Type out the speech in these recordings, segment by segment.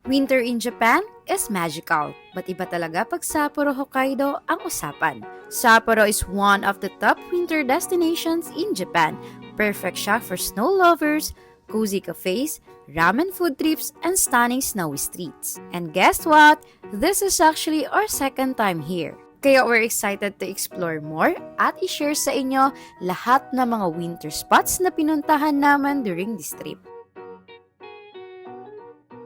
Winter in Japan is magical, but iba talaga pag Sapporo, Hokkaido ang usapan. Sapporo is one of the top winter destinations in Japan. Perfect siya for snow lovers, cozy cafes, ramen food trips, and stunning snowy streets. And guess what? This is actually our second time here. Kaya we're excited to explore more at i-share sa inyo lahat ng mga winter spots na pinuntahan naman during this trip.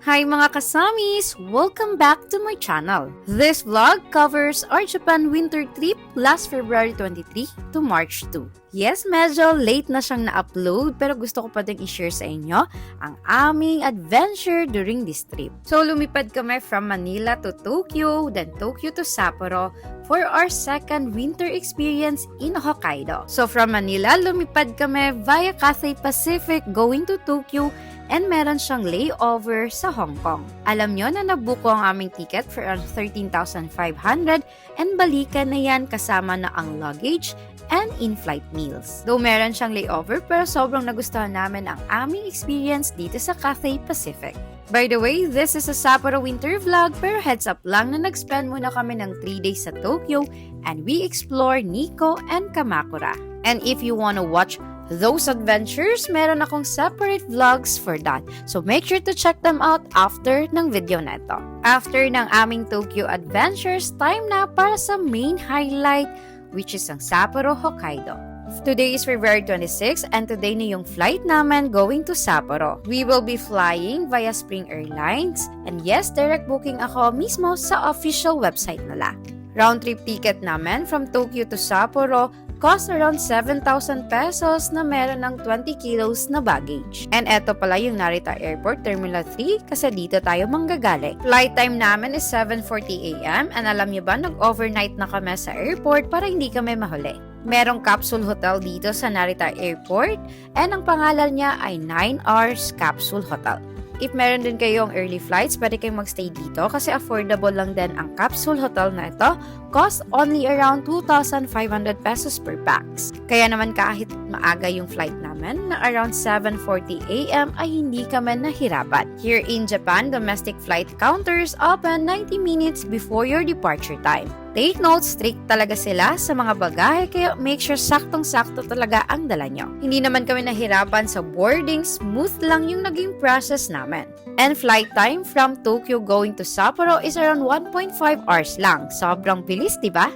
Hi mga kasamis! Welcome back to my channel. This vlog covers our Japan winter trip last February 23 to March 2. Yes, medyo late na siyang na-upload pero gusto ko pa din i-share sa inyo ang aming adventure during this trip. So lumipad kami from Manila to Tokyo, then Tokyo to Sapporo for our second winter experience in Hokkaido. So from Manila, lumipad kami via Cathay Pacific going to Tokyo and meron siyang layover sa Hong Kong. Alam nyo na nabook ko ang aming ticket for around 13,500 and balikan na yan kasama na ang luggage and in-flight meals. Though meron siyang layover pero sobrang nagustuhan namin ang aming experience dito sa Cathay Pacific. By the way, this is a Sapporo winter vlog pero heads up lang na nag-spend muna kami ng 3 days sa Tokyo and we explore Nikko and Kamakura. And if you wanna watch those adventures, meron akong separate vlogs for that. So make sure to check them out after ng video na ito. After ng aming Tokyo adventures, time na para sa main highlight which is ang Sapporo, Hokkaido. Today is February 26 and today na yung flight namin going to Sapporo. We will be flying via Spring Airlines and yes, direct booking ako mismo sa official website nila. Round trip ticket namin from Tokyo to Sapporo cost around 7,000 pesos na meron ng 20 kilos na baggage. And eto pala yung Narita Airport Terminal 3 kasi dito tayo manggagaling. Flight time namin is 7:40 AM and alam niyo ba, nag-overnight na kami sa airport para hindi kami mahuli. Merong capsule hotel dito sa Narita Airport and ang pangalan niya ay 9 Hours Capsule Hotel. If meron din kayong early flights, pwede kayong magstay dito kasi affordable lang din ang capsule hotel na ito. Cost only around 2,500 pesos per pax. Kaya naman kahit maaga yung flight namin, na around 7:40 AM ay hindi kami nahirapan. Here in Japan, domestic flight counters open 90 minutes before your departure time. Take note, strict talaga sila sa mga bagahe kaya make sure saktong-sakto talaga ang dala nyo. Hindi naman kami nahirapan sa boarding, smooth lang yung naging process namin. And flight time from Tokyo going to Sapporo is around 1.5 hours lang. Sobrang bilis, di ba?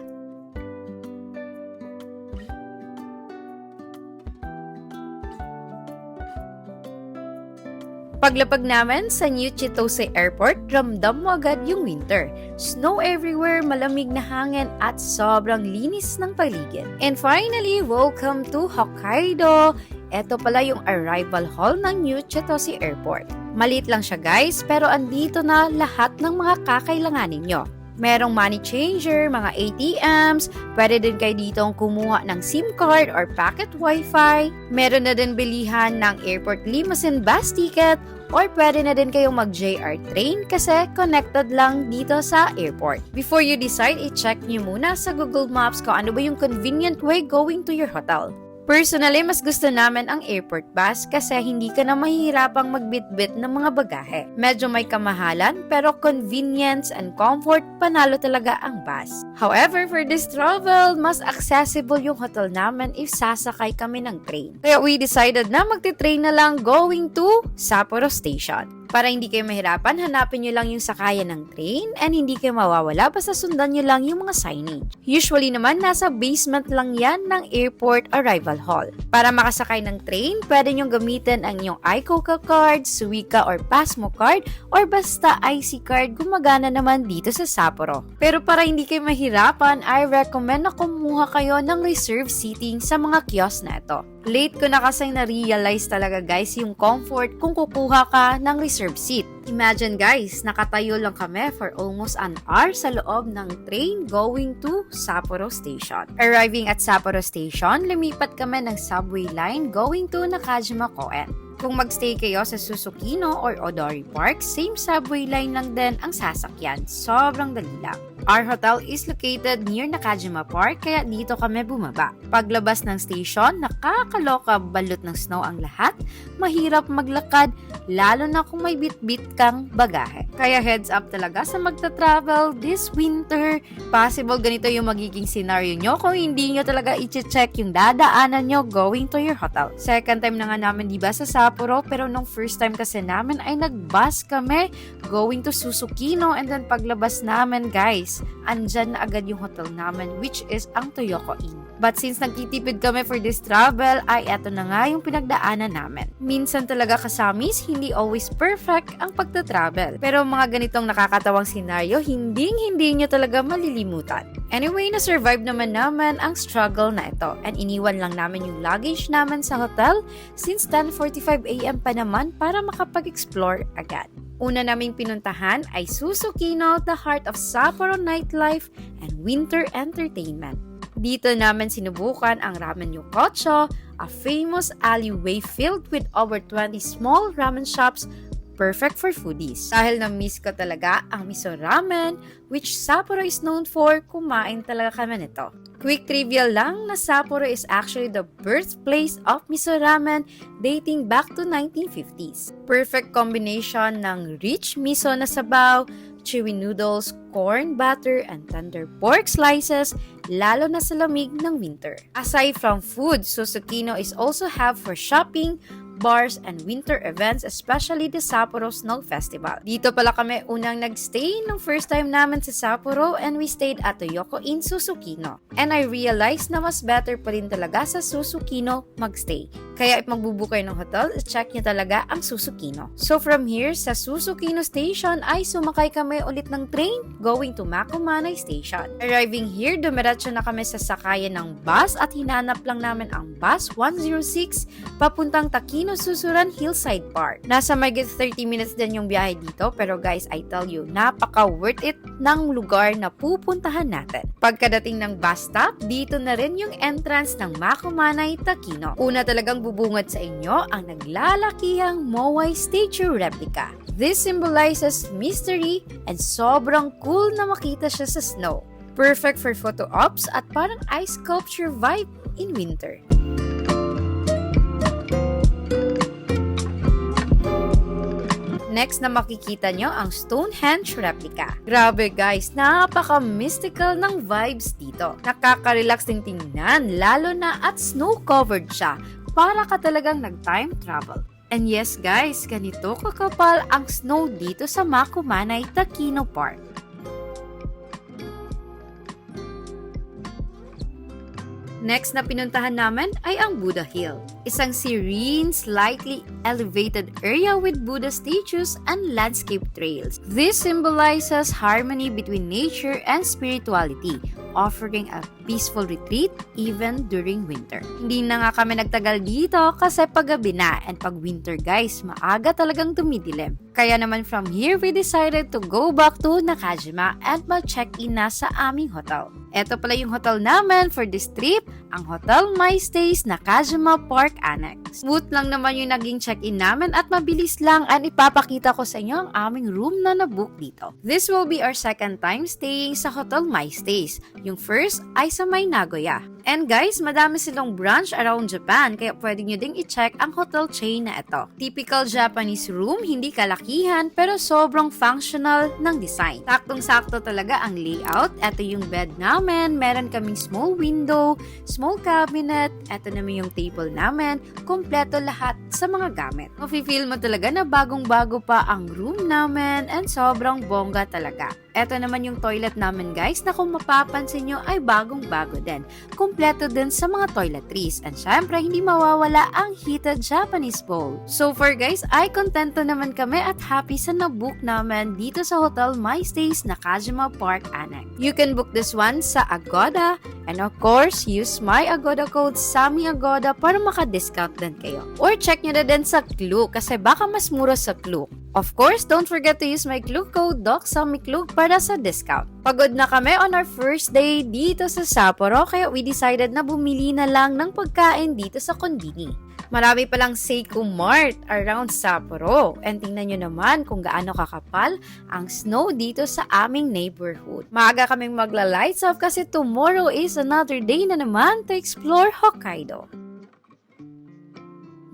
Paglapag namin sa New Chitose Airport, ramdam mo agad yung winter. Snow everywhere, malamig na hangin at sobrang linis ng paligid. And finally, welcome to Hokkaido! Ito pala yung arrival hall ng New Chitose Airport. Maliit lang siya guys, pero andito na lahat ng mga kakailanganin nyo. Merong money changer, mga ATMs, pwede din kayo ditong kumuha ng SIM card or packet wifi. Meron na din bilihan ng airport limousine bus ticket or pwede na din kayong mag-JR train kasi connected lang dito sa airport. Before you decide, i-check nyo muna sa Google Maps kung ano ba yung convenient way going to your hotel. Personally, mas gusto namin ang airport bus kasi hindi ka na mahihirapang magbitbit ng mga bagahe. Medyo may kamahalan pero convenience and comfort, panalo talaga ang bus. However, for this travel, mas accessible yung hotel namin if sasakay kami ng train. Kaya we decided na magti-train na lang going to Sapporo Station. Para hindi kayo mahirapan, hanapin nyo lang yung sakayan ng train and hindi kayo mawawala basta sundan nyo lang yung mga signage. Usually naman, nasa basement lang yan ng airport arrival hall. Para makasakay ng train, pwede nyo gamitin ang inyong iCoca card, Suica or Pasmo card, or basta IC card, gumagana naman dito sa Sapporo. Pero para hindi kayo mahirapan, I recommend na kumuha kayo ng reserved seating sa mga kiosk na ito. Late ko na kasi na-realize talaga guys yung comfort kung kukuha ka ng reserved seat. Imagine guys, nakatayo lang kami for almost an hour sa loob ng train going to Sapporo Station. Arriving at Sapporo Station, lumipat kami ng subway line going to Nakajima Koen. Kung magstay kayo sa Susukino or Odori Park, same subway line lang din ang sasakyan. Sobrang dali lang. Our hotel is located near Nakajima Park kaya dito kami bumaba. Paglabas ng station, nakakaloka, balot ng snow ang lahat, mahirap maglakad, lalo na kung may bit-bit kang bagahe. Kaya heads up talaga sa magta-travel this winter. Possible ganito yung magiging scenario nyo kung hindi nyo talaga i-check yung dadaanan nyo going to your hotel. Second time na nga namin diba sa Sapporo, pero nung first time kasi namin ay nag-bus kami going to Susukino, and then paglabas namin guys, andyan na agad yung hotel namin, which is ang Toyoko Inn. But since nagtitipid kami for this travel, ay eto na nga yung pinagdaanan namin. Minsan talaga kasamis, hindi always perfect ang pagta-travel. Pero mga ganitong nakakatawang senaryo, hindi nyo talaga malilimutan. Anyway, na-survive naman ang struggle na ito. And iniwan lang namin yung luggage namin sa hotel since 10:45 AM pa naman para makapag-explore agad. Una naming pinuntahan ay Susukino, the heart of Sapporo nightlife and winter entertainment. Dito namin sinubukan ang Ramen Yokocho, a famous alleyway filled with over 20 small ramen shops perfect for foodies. Dahil na-miss ko talaga ang miso ramen, which Sapporo is known for, kumain talaga kami nito. Quick trivia lang na Sapporo is actually the birthplace of miso ramen dating back to 1950s. Perfect combination ng rich miso na sabaw, chewy noodles, corn batter, and tender pork slices, lalo na sa lamig ng winter. Aside from food, Susukino is also hub for shopping, bars, and winter events, especially the Sapporo Snow Festival. Dito pala kami unang nagstay nung first time namin sa Sapporo, and we stayed at Toyoko Inn Susukino. And I realized na mas better pa rin talaga sa Susukino magstay. Kaya if magbubook kayo ng hotel, check nyo talaga ang Susukino. So from here, sa Susukino Station ay sumakay kami ulit ng train going to Makumanay Station. Arriving here, dumiretso na kami sa sakayan ng bus at hinanap lang namin ang bus 106 papuntang Takino Susuran Hillside Park. Nasa mahigit 30 minutes din yung biyahe dito, pero guys, I tell you, napaka worth it ng lugar na pupuntahan natin. Pagkadating ng bus stop, dito na rin yung entrance ng Makumanay Takino. Una talagang bubungad sa inyo ang naglalakihang Moai statue replica. This symbolizes mystery and sobrang cool na makita siya sa snow. Perfect for photo ops at parang ice sculpture vibe in winter. Next na makikita nyo ang Stonehenge replica. Grabe guys, napaka-mystical ng vibes dito. Nakaka-relax din tingnan, lalo na at snow-covered siya. Para ka talagang nag-time travel. And yes guys, ganito kakapal ang snow dito sa Makumanay Takino Park. Next na pinuntahan namin ay ang Buddha Hill. Isang serene, slightly elevated area with Buddha statues and landscape trails. This symbolizes harmony between nature and spirituality, offering a peaceful retreat even during winter. Hindi na nga kami nagtagal dito kasi paggabi na, and pag winter guys, maaga talagang dumidilim. Kaya naman from here, we decided to go back to Nakajima and mag-check-in na sa aming hotel. Ito pala yung hotel namin for this trip, ang Hotel My Stays Nakajima Park Annex. Smooth lang naman yung naging check-in namin at mabilis lang, at ipapakita ko sa inyo ang aming room na nabook dito. This will be our second time staying sa Hotel My Stays. Yung first ay sa May Nagoya. And guys, madami silang branch around Japan, kaya pwede nyo ding i-check ang hotel chain na ito. Typical Japanese room, hindi kalakihan, pero sobrang functional ng design. Saktong-sakto talaga ang layout. Ito yung bed namin, meron kaming small window, small cabinet, ito naman yung table namin, kompleto lahat sa mga gamit. Mafe-feel mo talaga na bagong-bago pa ang room namin, and sobrang bongga talaga. Ito naman yung toilet namin guys, na kung mapapansin nyo ay bagong-bago din. Kompleto din sa mga toiletries, and syempre hindi mawawala ang heated Japanese bowl. So far guys, ay kontento naman kami at happy sa nabook namin dito sa Hotel My Stays Nakajima Park Annex. You can book this one sa Agoda, and of course, use my Agoda code SAMIAGODA para maka-discount din kayo. Or check nyo na din sa Klook kasi baka mas mura sa Klook. Of course, don't forget to use my Klook code DOCSAMIKLOOK para sa discount. Pagod na kami on our first day dito sa Sapporo, kaya we decided na bumili na lang ng pagkain dito sa Konbini. Marami palang Seiko Mart around Sapporo. And tingnan nyo naman kung gaano kakapal ang snow dito sa aming neighborhood. Maaga kaming magla-lights off kasi tomorrow is another day na naman to explore Hokkaido.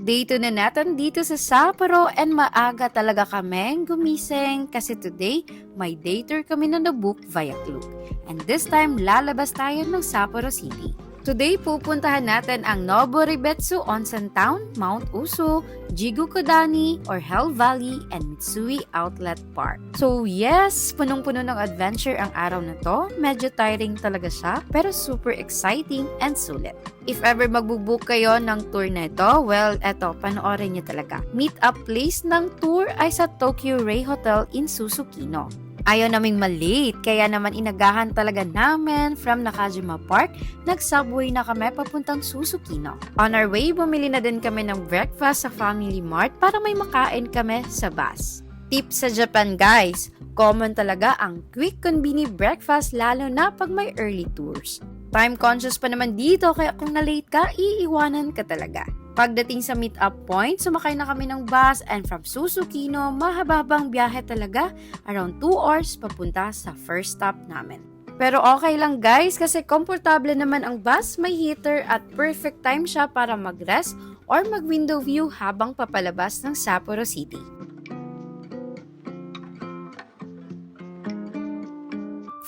Day 2 na natin dito sa Sapporo and maaga talaga kaming gumising kasi today may day tour kami na nabook via Klook. And this time lalabas tayo ng Sapporo City. Today, pupuntahan natin ang Noboribetsu Onsen Town, Mount Uso, Jigokodani or Hell Valley, and Mitsui Outlet Park. So yes, punong-puno ng adventure ang araw na to. Medyo tiring talaga siya, pero super exciting and sulit. If ever magbubook kayo ng tour na ito, well, eto, panoorin nyo talaga. Meet-up place ng tour ay sa Tokyo Ray Hotel in Susukino. Ayaw naming malate, kaya naman inagahan talaga namin from Nakajima Park, nag-subway na kami papuntang Susukino. On our way, bumili na din kami ng breakfast sa Family Mart para may makain kami sa bus. Tip sa Japan guys, common talaga ang quick convenient breakfast lalo na pag may early tours. Time conscious pa naman dito kaya kung na-late ka, iiwanan ka talaga. Pagdating sa meet-up point, sumakay na kami ng bus and from Susukino, mahababang biyahe talaga, around 2 hours papunta sa first stop namin. Pero okay lang guys kasi komportable naman ang bus, may heater at perfect time siya para mag-rest or mag-window view habang papalabas ng Sapporo City.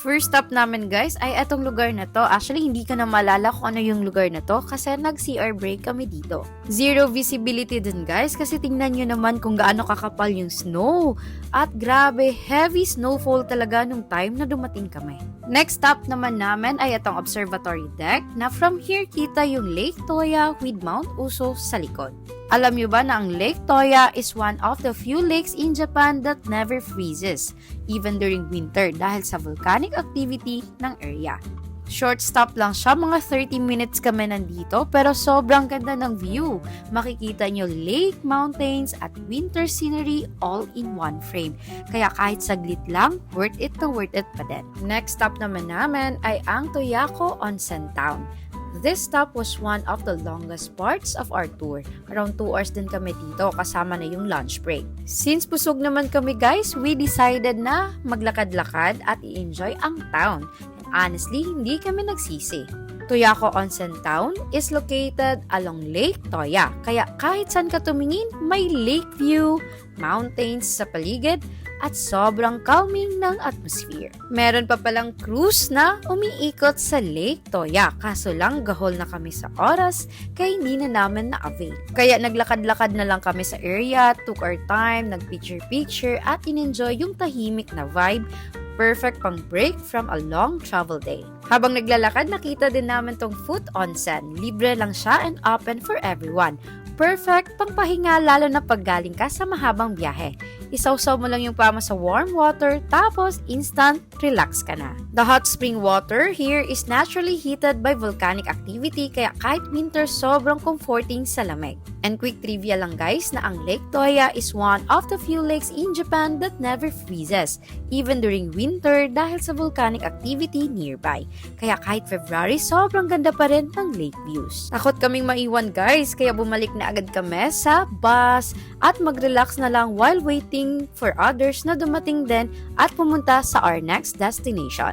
First stop namin guys ay etong lugar na to. Actually, hindi ko na malala kung ano yung lugar na to kasi nag-CR break kami dito. Zero visibility din guys kasi tingnan nyo naman kung gaano kakapal yung snow. At grabe, heavy snowfall talaga nung time na dumating kami. Next stop naman namin ay itong observatory deck na from here kita yung Lake Toya with Mount Uso sa likod. Alam nyo ba na ang Lake Toya is one of the few lakes in Japan that never freezes, even during winter dahil sa volcanic activity ng area. Short stop lang siya, mga 30 minutes kami nandito pero sobrang ganda ng view. Makikita nyo lake, mountains at winter scenery all in one frame. Kaya kahit saglit lang, worth it pa din. Next stop naman namin ay ang Toyako Onsen Town. This stop was one of the longest parts of our tour. Around 2 hours din kami dito kasama na yung lunch break. Since busog naman kami guys, we decided na maglakad-lakad at i-enjoy ang town. And honestly, hindi kami nagsisi. Toyako Onsen Town is located along Lake Toya. Kaya kahit saan ka tumingin, may lake view, mountains sa paligid, at sobrang calming ng atmosphere. Meron pa palang cruise na umiikot sa Lake Toya, kaso lang gahol na kami sa oras, kaya hindi na namin na-avail. Kaya naglakad-lakad na lang kami sa area, took our time, nag-picture-picture, at in-enjoy yung tahimik na vibe, perfect pang break from a long travel day. Habang naglalakad, nakita din namin tong foot onsen. Libre lang siya and open for everyone. Perfect pang pahinga lalo na pag galing ka sa mahabang biyahe. Isawsaw mo lang yung pama sa warm water tapos instant relax ka na. The hot spring water here is naturally heated by volcanic activity kaya kahit winter sobrang comforting sa lamig. And quick trivia lang guys na ang Lake Toya is one of the few lakes in Japan that never freezes, even during winter dahil sa volcanic activity nearby. Kaya kahit February, sobrang ganda pa rin ng lake views. Takot kaming maiwan guys, kaya bumalik na agad kami sa bus at mag-relax na lang while waiting for others na dumating din at pumunta sa our next destination.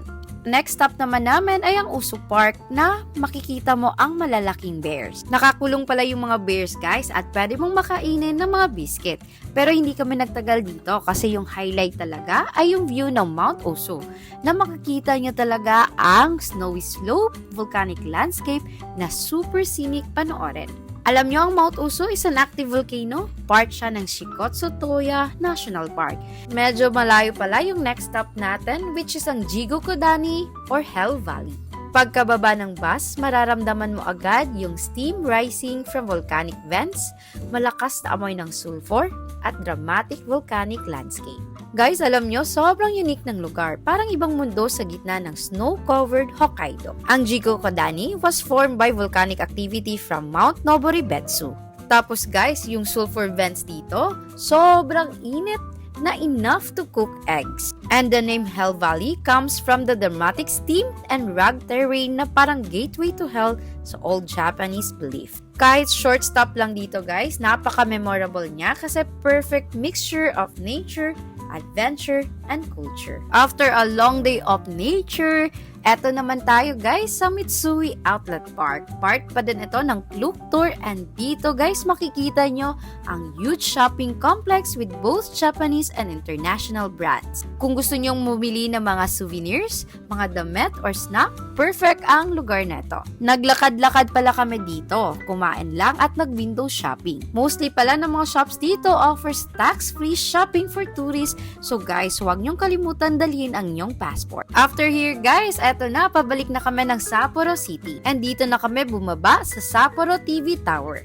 Next stop naman namin ay ang Uso Park na makikita mo ang malalaking bears. Nakakulong pala yung mga bears guys at pwede mong makainin ng mga biscuit. Pero hindi kami nagtagal dito kasi yung highlight talaga ay yung view ng Mount Uso na makikita nyo talaga ang snowy slope, volcanic landscape na super scenic panoorin. Alam nyo ang Mount Uso is an active volcano? Part siya ng Shikotsu Toya National Park. Medyo malayo pala yung next stop natin which is ang Jigokodani or Hell Valley. Pagkababa ng bus, mararamdaman mo agad yung steam rising from volcanic vents, malakas na amoy ng sulfur, at dramatic volcanic landscape. Guys, alam nyo, sobrang unique ng lugar. Parang ibang mundo sa gitna ng snow-covered Hokkaido. Ang Jigokodani was formed by volcanic activity from Mount Noboribetsu. Tapos guys, yung sulfur vents dito, sobrang init. na enough to cook eggs. And the name Hell Valley comes from the dramatic steam and rugged terrain na parang gateway to hell sa old Japanese belief. Kahit short stop lang dito guys, napaka-memorable niya kasi perfect mixture of nature, adventure, and culture. After a long day of nature, eto naman tayo guys sa Mitsui Outlet Park. Part pa din ito ng Klook Tour and dito guys makikita nyo ang huge shopping complex with both Japanese and international brands. Kung gusto nyong bumili ng mga souvenirs, mga damit or snack, perfect ang lugar neto. Naglakad-lakad pala kami dito, kumain lang at nag-window shopping. Mostly pala ng mga shops dito offers tax-free shopping for tourists, so guys huwag nyong kalimutan dalhin ang inyong passport. After here guys, eto na, pabalik na kami ng Sapporo City. And dito na kami bumaba sa Sapporo TV Tower.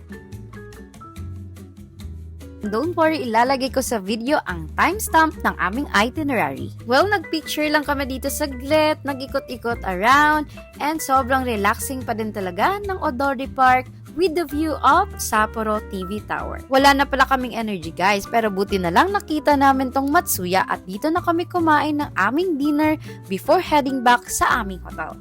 Don't worry, ilalagay ko sa video ang timestamp ng aming itinerary. Well, nagpicture lang kami dito saglit, nag-ikot-ikot around, and sobrang relaxing pa din talaga ng Odori Park with the view of Sapporo TV Tower. Wala na pala kaming energy guys, pero buti na lang nakita namin tong Matsuya at dito na kami kumain ng aming dinner before heading back sa aming hotel.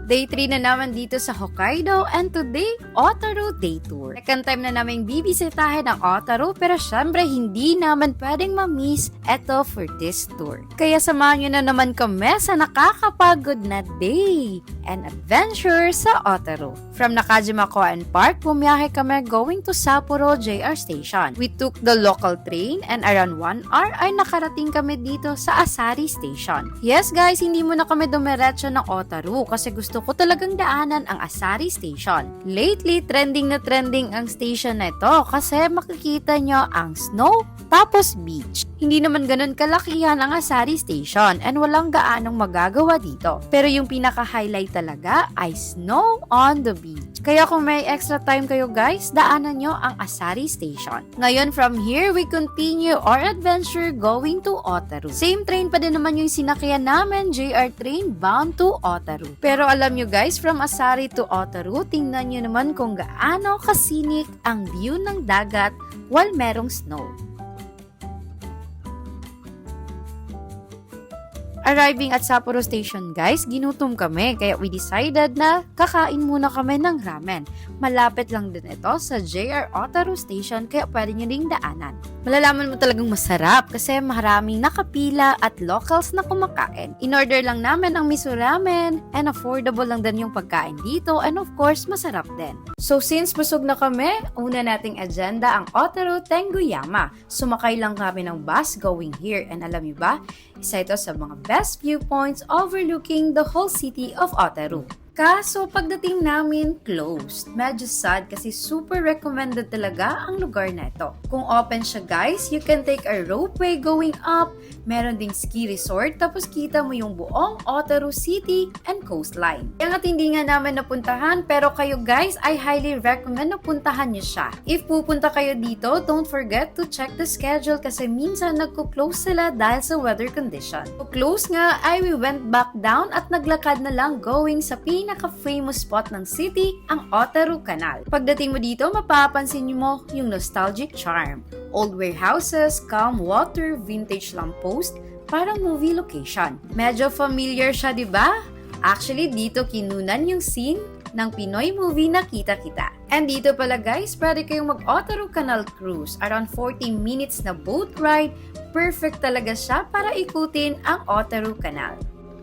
Day 3 na naman dito sa Hokkaido and today, Otaru Day Tour. Second time na namin bibisitahin ang Otaru pero syempre hindi naman pwedeng ma-miss eto for this tour. Kaya samahan nyo na naman kami sa nakakapagod na day and adventure sa Otaru. From Nakajima Koen Park, bumiyahe kami going to Sapporo JR Station. We took the local train and around 1 hour ay nakarating kami dito sa Asari Station. Yes guys, hindi muna kami dumiretso ng Otaru kasi gusto ko talagang daanan ang Asari Station. Lately, trending na trending ang station na ito kasi makikita nyo ang snow tapos beach. Hindi naman ganun kalakihan ang Asari Station and walang gaanong magagawa dito. Pero yung pinaka-highlight talaga ay snow on the beach. Kaya kung may extra time kayo guys, daanan nyo ang Asari Station. Ngayon from here, we continue our adventure going to Otaru. Same train pa din naman yung sinakyan namin, JR train bound to Otaru. Pero alam nyo guys, from Asari to Otaru, tingnan nyo naman kung gaano kasinik ang view ng dagat while merong snow. Arriving at Sapporo Station guys, ginutom kami kaya we decided na kakain muna kami ng ramen. Malapit lang din ito sa JR Otaru Station kaya pwede nyo ding daanan. Malalaman mo talagang masarap kasi maraming nakapila at locals na kumakain. In-order lang namin ang miso ramen and affordable lang din yung pagkain dito and of course masarap din. So since busog na kami, una nating agenda ang Otaru Tenguyama. Sumakay lang kami ng bus going here and alam niyo ba, isa ito sa mga best viewpoints overlooking the whole city of Otaru. Kaso pagdating namin, closed. Medyo sad kasi super recommended talaga ang lugar na ito. Kung open siya guys, you can take a ropeway going up, meron ding ski resort, tapos kita mo yung buong Otaru City and coastline. Kaya nga hindi nga namin napuntahan, pero kayo guys, I highly recommend na puntahan nyo siya. If pupunta kayo dito, don't forget to check the schedule kasi minsan nagko-close sila dahil sa weather condition. So close nga ay we went back down at naglakad na lang going sa pinaka-famous spot ng city, ang Otaru Canal. Pagdating mo dito, mapapansin mo yung nostalgic charm. Old warehouses, calm water, vintage lamppost, parang movie location. Medyo familiar siya, di ba? Actually, dito kinunan yung scene ng Pinoy movie na Kita-Kita. And dito pala guys, pwede kayong mag-Otaru Canal Cruise. Around 40 minutes na boat ride, perfect talaga siya para ikutin ang Otaru Canal.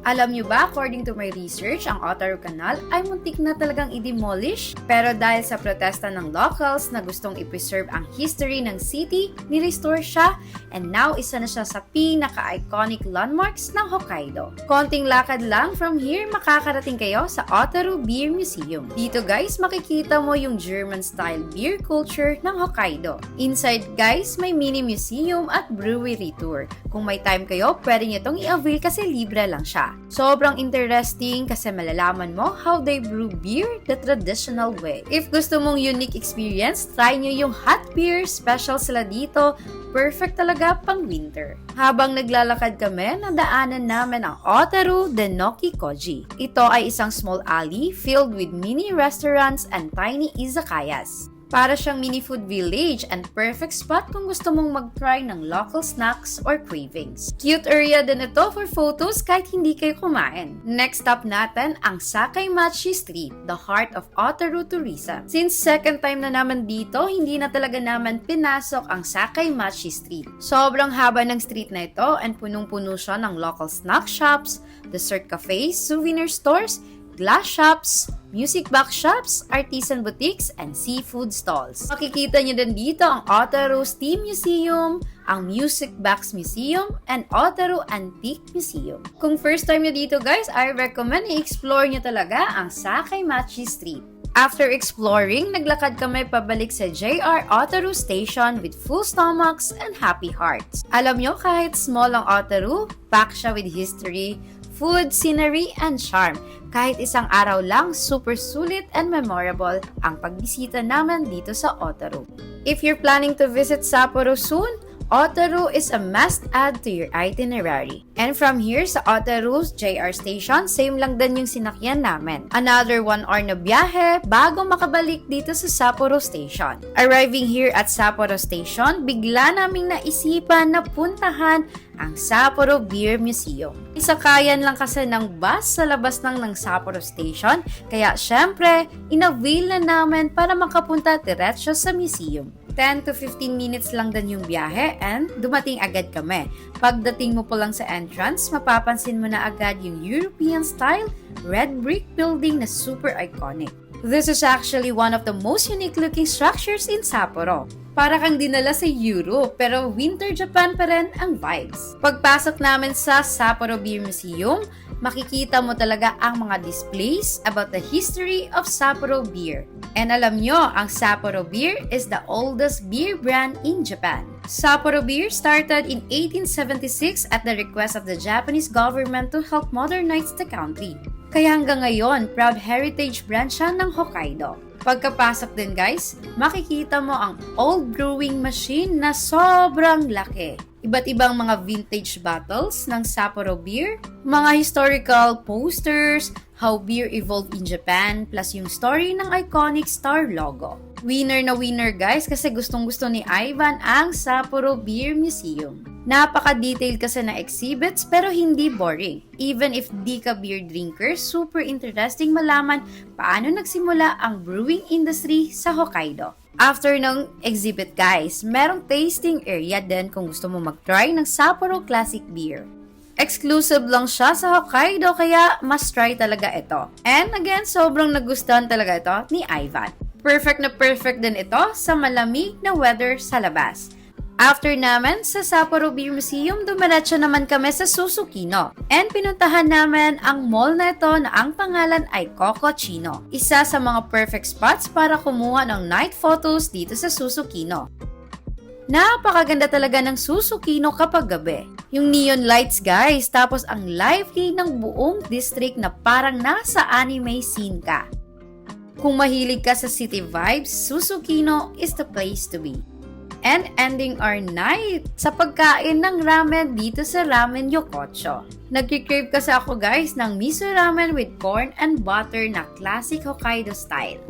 Alam nyo ba, according to my research, ang Otaru Canal ay muntik na talagang i-demolish. Pero dahil sa protesta ng locals na gustong i-preserve ang history ng city, ni-restore siya and now isa na siya sa pinaka-iconic landmarks ng Hokkaido. Konting lakad lang from here, makakarating kayo sa Otaru Beer Museum. Dito guys, makikita mo yung German-style beer culture ng Hokkaido. Inside guys, may mini museum at brewery tour. Kung may time kayo, pwede nyo itong i-avail kasi libre lang siya. Sobrang interesting kasi malalaman mo how they brew beer the traditional way. If gusto mong unique experience, try nyo yung hot beer. Special sila dito. Perfect talaga pang winter. Habang naglalakad kami, nadaanan namin ang Otaru Denoki Koji. Ito ay isang small alley filled with mini restaurants and tiny izakayas. Para siyang mini food village and perfect spot kung gusto mong mag-try ng local snacks or cravings. Cute area din ito for photos kahit hindi kayo kumain. Next stop natin ang Sakaimachi Street, the heart of Otaru tourism. Since second time na naman dito, hindi na talaga naman pinasok ang Sakaimachi Street. Sobrang haba ng street na ito and punong-puno siya ng local snack shops, dessert cafes, souvenir stores, glass shops, music box shops, artisan boutiques, and seafood stalls. Makikita niyo din dito ang Otaru Steam Museum, ang Music Box Museum, and Otaru Antique Museum. Kung first time niyo dito guys, I recommend i-explore niyo talaga ang Sakaimachi Street. After exploring, naglakad kami pabalik sa JR Otaru Station with full stomachs and happy hearts. Alam nyo, kahit small ang Otaru, packed siya with history, food, scenery, and charm. Kahit isang araw lang, super sulit and memorable ang pagbisita namin dito sa Otaru. If you're planning to visit Sapporo soon, Otaru is a must-add to your itinerary. And from here sa Otaru's JR Station, same lang din yung sinakyan namin. Another 1 hour na biyahe bago makabalik dito sa Sapporo Station. Arriving here at Sapporo Station, bigla naming naisipan na puntahan ang Sapporo Beer Museum. Isakayan lang kasi ng bus sa labas ng Sapporo Station, kaya syempre, inavail na namin para makapunta diretso sa museum. 10 to 15 minutes lang din yung biyahe and dumating agad kami. Pagdating mo po lang sa entrance, mapapansin mo na agad yung European style red brick building na super iconic. This is actually one of the most unique looking structures in Sapporo. Para kang dinala sa Europe, pero winter Japan pa rin ang vibes. Pagpasok namin sa Sapporo Beer Museum, makikita mo talaga ang mga displays about the history of Sapporo beer. And alam nyo, ang Sapporo beer is the oldest beer brand in Japan. Sapporo beer started in 1876 at the request of the Japanese government to help modernize the country. Kaya hanggang ngayon, proud heritage brand siya ng Hokkaido. Pagkapasok din guys, makikita mo ang old brewing machine na sobrang laki. Iba't ibang mga vintage bottles ng Sapporo beer, mga historical posters, how beer evolved in Japan, plus yung story ng iconic star logo. Winner na winner guys kasi gustong-gusto ni Ivan ang Sapporo Beer Museum. Napaka-detailed kasi na exhibits pero hindi boring. Even if di ka beer drinker, super interesting malaman paano nagsimula ang brewing industry sa Hokkaido. After ng exhibit guys, merong tasting area din kung gusto mo mag-try ng Sapporo Classic Beer. Exclusive lang siya sa Hokkaido kaya must try talaga ito. And again, sobrang nagustuhan talaga ito ni Ivan. Perfect na perfect din ito sa malamig na weather sa labas. After naman sa Sapporo Beer Museum, dumiretso naman kami sa Susukino. And pinuntahan namin ang mall na ito na ang pangalan ay Cocochino. Isa sa mga perfect spots para kumuha ng night photos dito sa Susukino. Napakaganda talaga ng Susukino kapag gabi. Yung neon lights guys, tapos ang lively ng buong district na parang nasa anime scene ka. Kung mahilig ka sa city vibes, Susukino is the place to be. And ending our night sa pagkain ng ramen dito sa Ramen Yokocho. Nagki-crave kasi ako guys ng miso ramen with corn and butter na classic Hokkaido style.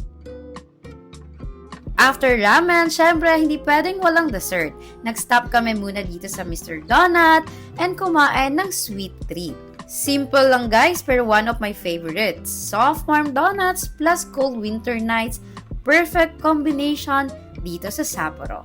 After ramen, syempre hindi pwedeng walang dessert. Nag-stop kami muna dito sa Mr. Donut and kumain ng sweet treat. Simple lang guys pero one of my favorites. Soft warm donuts plus cold winter nights. Perfect combination dito sa Sapporo.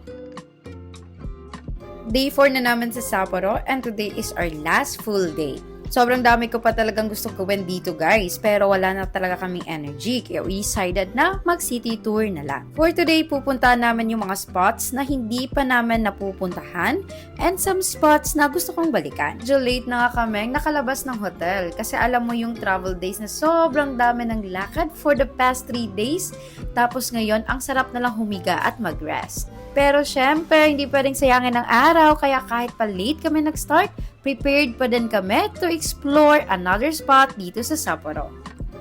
Day 4 na namin sa Sapporo and today is our last full day. Sobrang dami ko pa talagang gusto gawin dito guys, pero wala na talaga kaming energy kaya we decided na mag-city tour na lang. For today, pupuntahan namin yung mga spots na hindi pa namin napupuntahan and some spots na gusto kong balikan. Medyo late na nga kami nakalabas ng hotel kasi alam mo yung travel days na sobrang dami ng lakad for the past 3 days tapos ngayon ang sarap na lang humiga at mag-rest. Pero syempre, hindi pa rin sayangin ang araw kaya kahit pa late kami nag-start, prepared pa din kami to explore another spot dito sa Sapporo.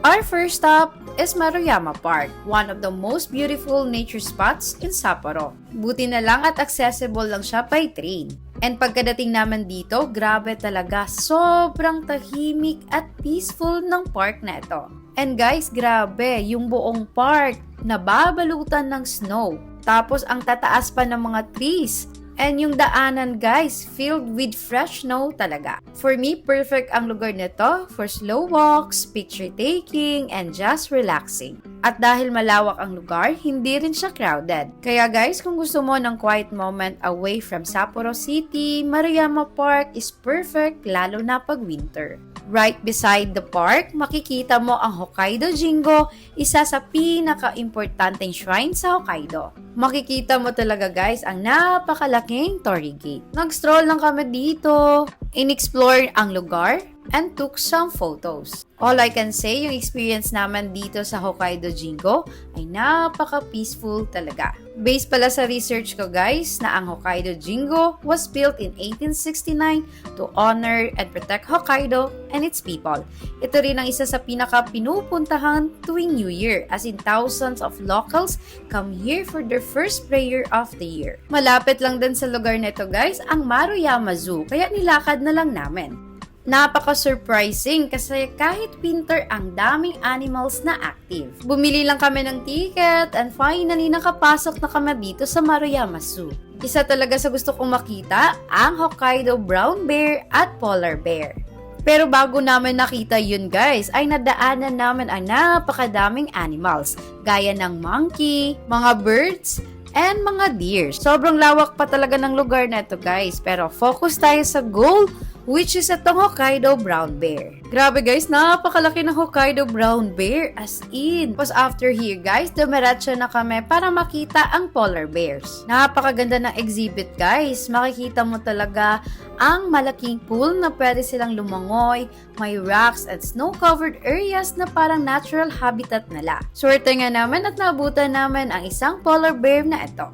Our first stop is Maruyama Park, one of the most beautiful nature spots in Sapporo. Buti na lang at accessible lang siya by train. And pagkadating naman dito, grabe talaga, sobrang tahimik at peaceful ng park na ito. And guys, grabe, yung buong park, nababalutan ng snow. Tapos ang tataas pa ng mga trees. And yung daanan guys, filled with fresh snow talaga. For me, perfect ang lugar nito for slow walks, picture taking, and just relaxing. At dahil malawak ang lugar, hindi rin siya crowded. Kaya guys, kung gusto mo ng quiet moment away from Sapporo City, Maruyama Park is perfect lalo na pag winter. Right beside the park, makikita mo ang Hokkaido Jingo, isa sa pinaka-importanteng shrine sa Hokkaido. Makikita mo talaga guys ang napakalaking Torii Gate. Nag-stroll lang kami dito, in-explore ang lugar, and took some photos. All I can say, yung experience naman dito sa Hokkaido Jingo ay napaka-peaceful talaga. Based pala sa research ko guys, na ang Hokkaido Jingo was built in 1869 to honor and protect Hokkaido and its people. Ito rin ang isa sa pinaka-pinupuntahan tuwing New Year, as in thousands of locals come here for their first prayer of the year. Malapit lang din sa lugar nito guys, ang Maruyama Zoo, kaya nilakad na lang namin. Napaka-surprising kasi kahit winter ang daming animals na active. Bumili lang kami ng ticket and finally nakapasok na kami dito sa Maruyama Zoo. Isa talaga sa gusto kong makita, ang Hokkaido brown bear at polar bear. Pero bago namin nakita yun guys, ay nadaanan namin ang napakadaming animals, gaya ng monkey, mga birds, and mga deer. Sobrang lawak pa talaga ng lugar na ito guys, pero focus tayo sa goal, which is itong Hokkaido brown bear. Grabe guys, napakalaki ng Hokkaido brown bear, as in. Tapos after here guys, dumiretso na kami para makita ang polar bears. Napakaganda ng exhibit guys, makikita mo talaga ang malaking pool na pwede silang lumangoy, may rocks at snow-covered areas na parang natural habitat nila. Swerte nga naman at naabutan namin ang isang polar bear na ito.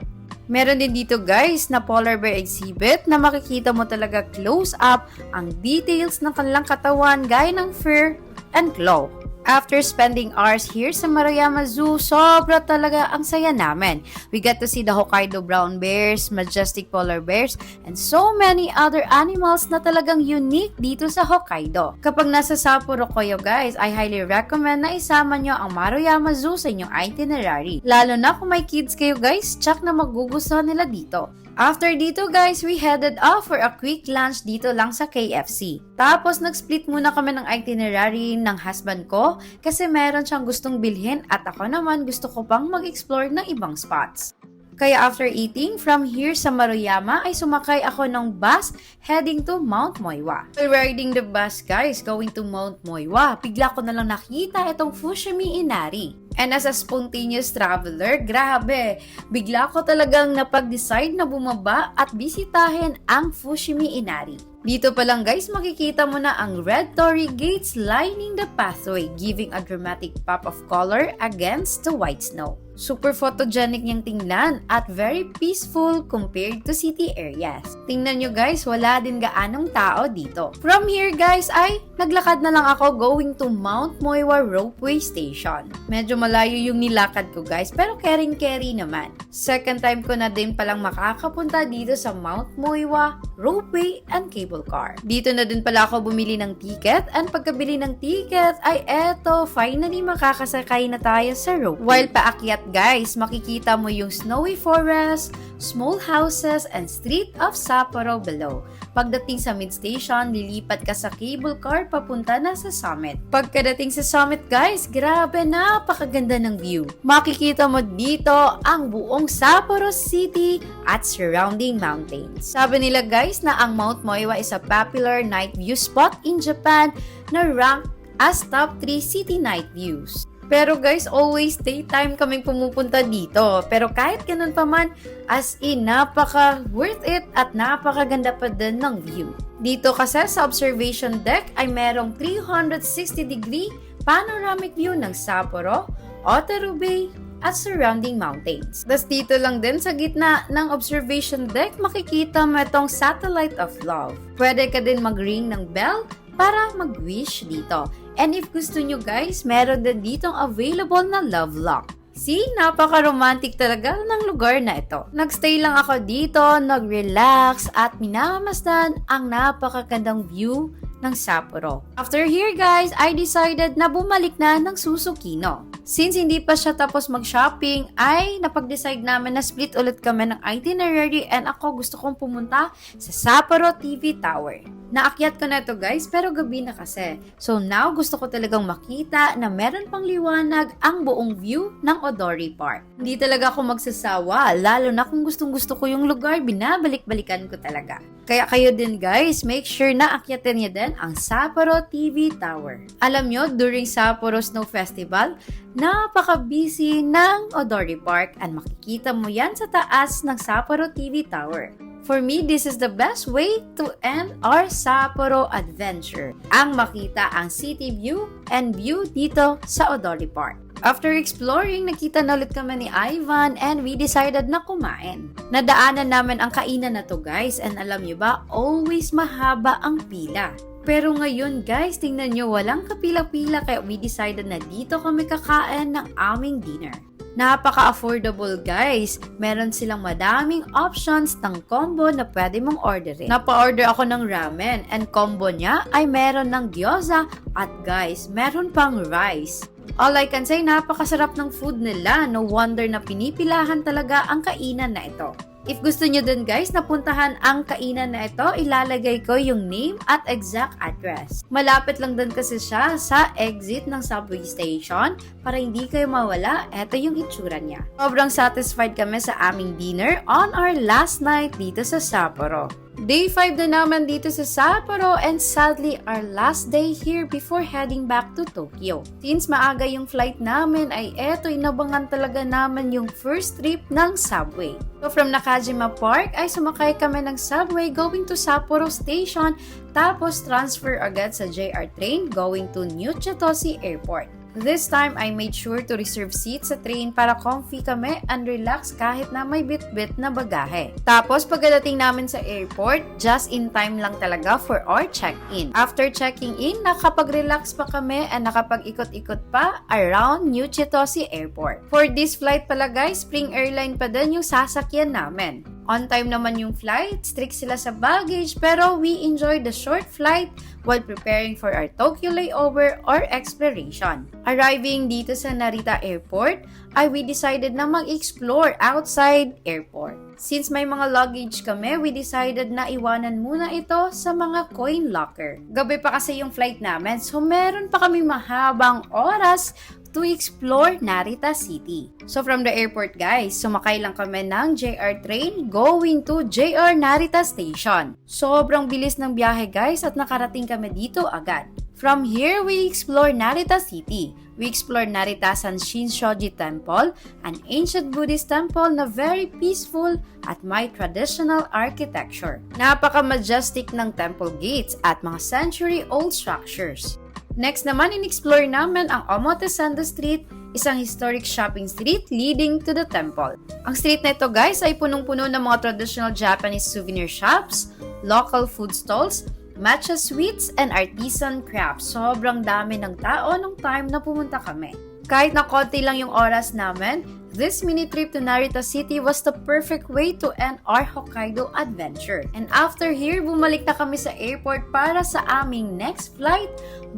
Meron din dito guys na polar bear exhibit na makikita mo talaga close up ang details ng kanilang katawan gaya ng fur and claw. After spending hours here sa Maruyama Zoo, sobra talaga ang saya namin. We got to see the Hokkaido brown bears, majestic polar bears, and so many other animals na talagang unique dito sa Hokkaido. Kapag nasa Sapporo kayo guys, I highly recommend na isama nyo ang Maruyama Zoo sa inyong itinerary. Lalo na kung may kids kayo guys, tsak na magugustuhan nila dito. After dito guys, we headed off for a quick lunch dito lang sa KFC. Tapos nag-split muna kami ng itinerary ng husband ko kasi meron siyang gustong bilhin at ako naman gusto ko pang mag-explore ng ibang spots. Kaya after eating, from here sa Maruyama ay sumakay ako ng bus heading to Mount Moiwa. While riding the bus guys, going to Mount Moiwa, bigla ko na lang nakita itong Fushimi Inari. And as a spontaneous traveler, grabe, bigla ko talagang napag-decide na bumaba at bisitahin ang Fushimi Inari. Dito pa lang guys, makikita mo na ang red torii gates lining the pathway, giving a dramatic pop of color against the white snow. Super photogenic niyang tingnan at very peaceful compared to city areas. Tingnan nyo guys, wala din gaanong tao dito. From here guys ay naglakad na lang ako going to Mount Moiwa Ropeway Station. Medyo malayo yung nilakad ko guys, pero caring-carry naman. Second time ko na din palang makakapunta dito sa Mount Moiwa, Ropeway and Cable Car. Dito na din pala ako bumili ng ticket and pagkabili ng ticket ay eto, finally makakasakay na tayo sa ropeway. While paakyat guys, makikita mo yung snowy forest, small houses, and street of Sapporo below. Pagdating sa mid-station, lilipat ka sa cable car papunta na sa summit. Pagkadating sa summit guys, grabe, napakaganda ng view. Makikita mo dito ang buong Sapporo City at surrounding mountains. Sabi nila guys na ang Mount Moiwa is a popular night view spot in Japan na ranked as top 3 city night views. Pero guys, always daytime kaming pumupunta dito. Pero kahit ganun pa man, as in, napaka worth it at napakaganda pa din ng view. Dito kasi sa observation deck ay merong 360-degree panoramic view ng Sapporo, Otaru Bay, at surrounding mountains. Tas dito lang din sa gitna ng observation deck, makikita mo itong Satellite of Love. Pwede ka din mag-ring ng bell para mag-wish dito. And if gusto nyo guys, meron din ditong available na love lock. See, napaka-romantic talaga ng lugar na ito. Nagstay lang ako dito, nag-relax at minamasdan ang napakagandang view ng Sapporo. After here guys, I decided na bumalik na ng Susukino. Since hindi pa siya tapos mag-shopping, ay napag-decide namin na split ulit kami ng itinerary and ako gusto kong pumunta sa Sapporo TV Tower. Naakyat ko na to guys, pero gabi na kasi. So now, gusto ko talagang makita na meron pang liwanag ang buong view ng Odori Park. Hindi talaga ako magsasawa, lalo na kung gustong-gusto ko yung lugar, binabalik-balikan ko talaga. Kaya kayo din guys, make sure na akyatin niyo din ang Sapporo TV Tower. Alam nyo, during Sapporo Snow Festival, napaka-busy ng Odori Park and makikita mo yan sa taas ng Sapporo TV Tower. For me, this is the best way to end our Sapporo adventure. Ang makita ang city view and view dito sa Odori Park. After exploring, nakita na ulit kami ni Ivan and we decided na kumain. Nadaanan namin ang kainan na to guys and alam nyo ba, always mahaba ang pila. Pero ngayon guys, tingnan nyo, walang kapila-pila kaya we decided na dito kami kakain ng aming dinner. Napaka-affordable guys. Meron silang madaming options ng combo na pwede mong orderin. Napa-order ako ng ramen and combo niya ay meron ng gyoza at guys, meron pang rice. All I can say, napakasarap ng food nila. No wonder na pinipilahan talaga ang kainan na ito. If gusto nyo din guys napuntahan ang kainan na ito, ilalagay ko yung name at exact address. Malapit lang din kasi siya sa exit ng subway station para hindi kayo mawala. Ito yung itsura niya. Sobrang satisfied kami sa aming dinner on our last night dito sa Sapporo. Day 5 na naman dito sa Sapporo and sadly our last day here before heading back to Tokyo. Since maaga yung flight namin ay eto inabangan talaga namin yung first trip ng subway. So from Nakajima Park ay sumakay kami ng subway going to Sapporo Station tapos transfer agad sa JR train going to New Chitose Airport. This time, I made sure to reserve seats sa train para comfy kami and relax kahit na may bit-bit na bagahe. Tapos, pagdating namin sa airport, just in time lang talaga for our check-in. After checking in, nakapag-relax pa kami and nakapag-ikot-ikot pa around New Chitose Airport. For this flight pala guys, Spring Airline pa din yung sasakyan namin. On time naman yung flight, strict sila sa baggage, pero we enjoyed the short flight while preparing for our Tokyo layover or exploration. Arriving dito sa Narita Airport, ay we decided na mag-explore outside airport. Since may mga luggage kami, we decided na iwanan muna ito sa mga coin locker. Gabi pa kasi yung flight namin, so meron pa kami mahabang oras to explore Narita City. So from the airport guys, sumakay lang kami ng JR train going to JR Narita Station. Sobrang bilis ng biyahe guys at nakarating kami dito agad. From here, we explore Narita City. We explore Narita San Shinshoji Temple, an ancient Buddhist temple na very peaceful at may traditional architecture. Napaka-majestic ng temple gates at mga century-old structures. Next naman, in-explore namin ang Omotesando Street, isang historic shopping street leading to the temple. Ang street na ito guys ay punong-puno ng mga traditional Japanese souvenir shops, local food stalls, matcha sweets, and artisan crafts. Sobrang dami ng tao nung time na pumunta kami. Kahit na konti lang yung oras namin, this mini trip to Narita City was the perfect way to end our Hokkaido adventure. And after here, bumalik na kami sa airport para sa aming next flight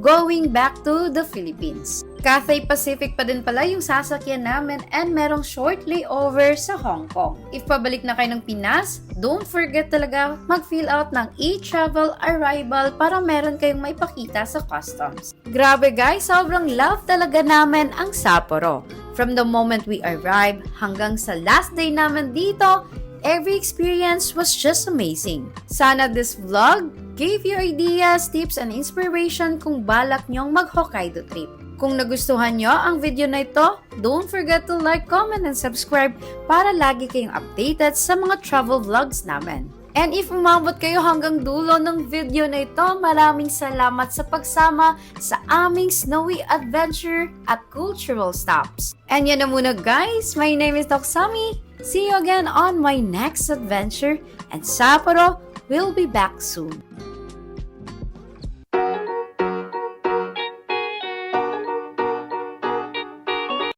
going back to the Philippines. Cathay Pacific pa din pala yung sasakyan namin and merong short layover sa Hong Kong. If pabalik na kayo ng Pinas, don't forget talaga mag-fill out ng e-travel arrival para meron kayong maipakita sa customs. Grabe guys, sobrang love talaga namin ang Sapporo. From the moment we arrived hanggang sa last day namin dito, every experience was just amazing. Sana this vlog gave you ideas, tips, and inspiration kung balak nyong mag-Hokkaido trip. Kung nagustuhan nyo ang video na ito, don't forget to like, comment, and subscribe para lagi kayong updated sa mga travel vlogs namin. And if umabot kayo hanggang dulo ng video na ito, maraming salamat sa pagsama sa aming snowy adventure at cultural stops. And yan na muna guys, my name is Toksami. See you again on my next adventure and Sapporo will be back soon.